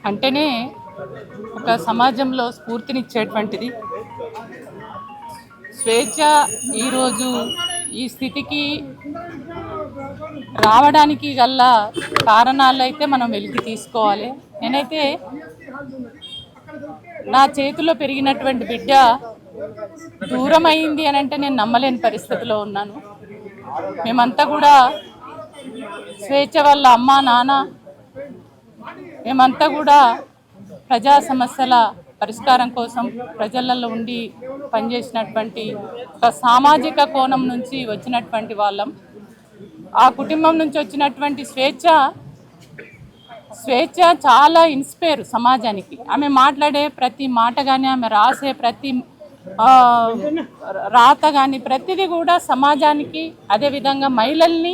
అంటేనే ఒక సమాజంలో స్ఫూర్తినిచ్చేటువంటిది. స్వేచ్ఛ ఈరోజు ఈ స్థితికి రావడానికి గల కారణాలు అయితే మనం వెలికి తీసుకోవాలి. నేనైతే నా చేతిలో పెరిగినటువంటి బిడ్డ దూరం అయింది అని అంటే నేను నమ్మలేని పరిస్థితిలో ఉన్నాను. మేమంతా కూడా స్వేచ్ఛ వల్ల అమ్మ నాన్న మేమంతా కూడా ప్రజా సమస్యల పరిష్కారం కోసం ప్రజలలో ఉండి పనిచేసినటువంటి ఒక సామాజిక కోణం నుంచి వచ్చినటువంటి వాళ్ళం. ఆ కుటుంబం నుంచి వచ్చినటువంటి స్వేచ్ఛ చాలా ఇన్స్పైర్ సమాజానికి. ఆమె మాట్లాడే ప్రతి మాట కానీ, ఆమె రాసే ప్రతి రాత కానీ ప్రతిదీ కూడా సమాజానికి, అదేవిధంగా మహిళల్ని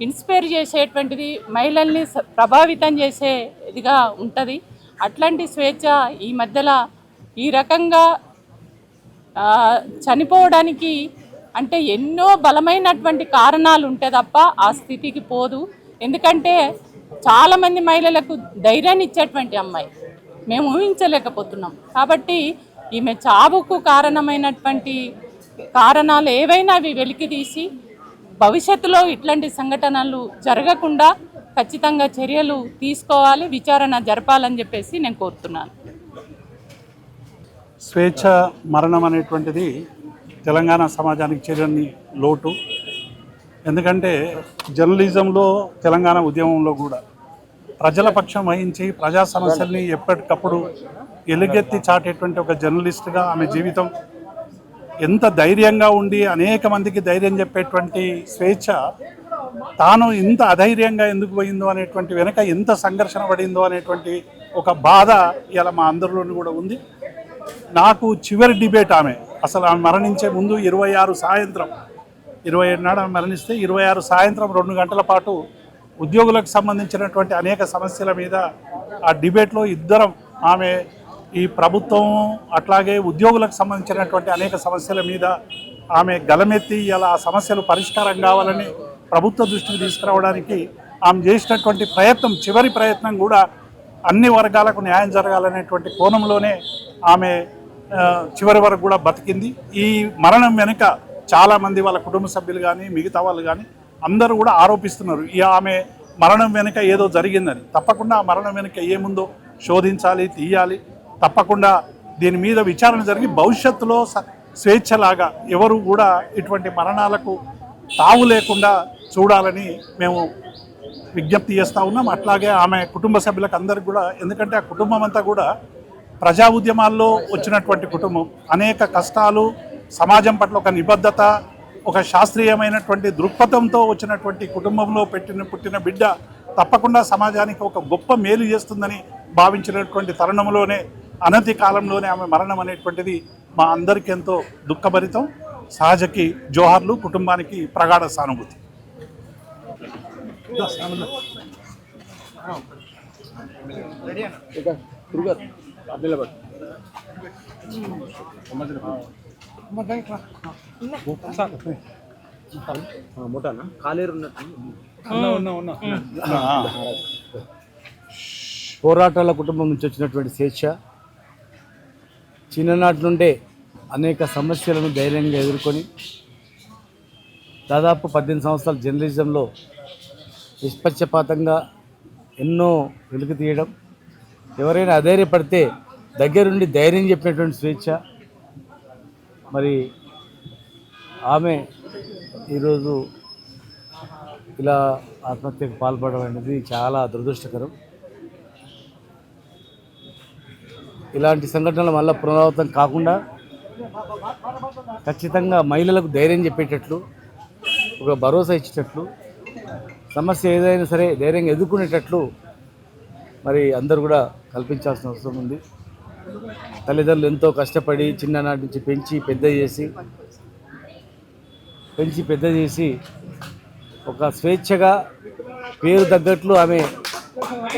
ఇన్స్పైర్ చేసేటువంటిది, మహిళల్ని ప్రభావితం చేసేదిగా ఉంటుంది. అట్లాంటి స్వేచ్ఛ ఈ మధ్యలో ఈ రకంగా చనిపోవడానికి అంటే ఎన్నో బలమైనటువంటి కారణాలు ఉంటే తప్ప ఆ స్థితికి పోదు. ఎందుకంటే చాలామంది మహిళలకు ధైర్యాన్ని ఇచ్చేటువంటి అమ్మాయి మేము ఊహించలేకపోతున్నాం. కాబట్టి ఈమె చావుకు కారణమైనటువంటి కారణాలు ఏవైనా అవి వెలికి తీసి భవిష్యత్తులో ఇట్లాంటి సంఘటనలు జరగకుండా ఖచ్చితంగా చర్యలు తీసుకోవాలి, విచారణ జరపాలని చెప్పేసి నేను కోరుతున్నాను. స్వేచ్ఛ మరణం అనేటువంటిది తెలంగాణ సమాజానికి చేరని లోటు. ఎందుకంటే జర్నలిజంలో, తెలంగాణ ఉద్యమంలో కూడా ప్రజల పక్షం వహించి ప్రజా సమస్యల్ని ఎప్పటికప్పుడు ఎలుగెత్తి చాటేటువంటి ఒక జర్నలిస్ట్గా ఆమె జీవితం ఎంత ధైర్యంగా ఉండి అనేక మందికి ధైర్యం చెప్పేటువంటి స్వేచ్ఛ తాను ఇంత అధైర్యంగా ఎందుకు పోయిందో అనేటువంటి వెనక ఎంత సంఘర్షణ పడిందో అనేటువంటి ఒక బాధ ఇలా మా అందరిలోనూ కూడా ఉంది. నాకు చివరి డిబేట్ ఆమె మరణించే ముందు 26 సాయంత్రం 27 నాడు ఆమె మరణిస్తే 26 సాయంత్రం 2 గంటల పాటు ఉద్యోగులకు సంబంధించినటువంటి అనేక సమస్యల మీద ఆ డిబేట్లో ఇద్దరం ఆమె ఈ ప్రభుత్వం అట్లాగే ఉద్యోగులకు సంబంధించినటువంటి అనేక సమస్యల మీద ఆమె గలమెత్తి ఇలా ఆ సమస్యలు పరిష్కారం కావాలని ప్రభుత్వ దృష్టికి తీసుకురావడానికి ఆమె చేసినటువంటి ప్రయత్నం, చివరి ప్రయత్నం కూడా అన్ని వర్గాలకు న్యాయం జరగాలనేటువంటి కోణంలోనే ఆమె చివరి వరకు కూడా బతికింది. ఈ మరణం వెనుక చాలామంది వాళ్ళ కుటుంబ సభ్యులు కానీ మిగతా వాళ్ళు కానీ అందరూ కూడా ఆరోపిస్తున్నారు ఈ ఆమె మరణం వెనుక ఏదో జరిగిందని. తప్పకుండా ఆ మరణం వెనుక ఏముందో శోధించాలి, తీయాలి. తప్పకుండా దీని మీద విచారణ జరిగి భవిష్యత్తులో స్వేచ్ఛలాగా ఎవరు కూడా ఇటువంటి మరణాలకు తావు లేకుండా చూడాలని మేము విజ్ఞప్తి చేస్తూ ఉన్నాం. అట్లాగే ఆమె కుటుంబ సభ్యులకు అందరికి కూడా, ఎందుకంటే ఆ కుటుంబం అంతా కూడా ప్రజా ఉద్యమాల్లో వచ్చినటువంటి కుటుంబం, అనేక కష్టాలు, సమాజం పట్ల ఒక నిబద్ధత, ఒక శాస్త్రీయమైనటువంటి దృక్పథంతో వచ్చినటువంటి కుటుంబంలో పుట్టిన బిడ్డ తప్పకుండా సమాజానికి ఒక గొప్ప మేలు చేస్తుందని భావించినటువంటి తరుణంలోనే అనతి కాలంలోనే ఆమె మరణం అనేటువంటిది మా అందరికీ ఎంతో దుఃఖభరితం. సహజకి జోహార్లు, కుటుంబానికి ప్రగాఢ సానుభూతి. పోరాటాల కుటుంబం నుంచి వచ్చినటువంటి స్వేచ్ఛ చిన్ననాటి నుండే అనేక సమస్యలను ధైర్యంగా ఎదుర్కొని దాదాపు 18 సంవత్సరాల జర్నలిజంలో నిష్పక్షపాతంగా ఎన్నో వెలుగు తీయడం, ఎవరైనా అధైర్యపడితే దగ్గరుండి ధైర్యం చెప్పినటువంటి స్వేచ్ఛ. మరి ఆమె ఈరోజు ఇలా ఆత్మహత్యకు పాల్పడడం అనేది చాలా దురదృష్టకరం. ఇలాంటి సంఘటనలు మళ్ళీ పునరావృతం కాకుండా ఖచ్చితంగా మహిళలకు ధైర్యం చెప్పేటట్లు, ఒక భరోసా ఇచ్చేటట్లు, సమస్య ఏదైనా సరే ధైర్యంగా ఎదుర్కొనేటట్లు మరి అందరూ కూడా కల్పించాల్సిన అవసరం ఉంది. తల్లిదండ్రులు ఎంతో కష్టపడి చిన్ననాటి నుంచి పెంచి పెద్ద చేసి ఒక స్వేచ్ఛగా పేరు తగ్గట్లు ఆమె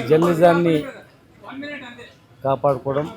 జర్నలిజాన్ని కాపాడుకోవడం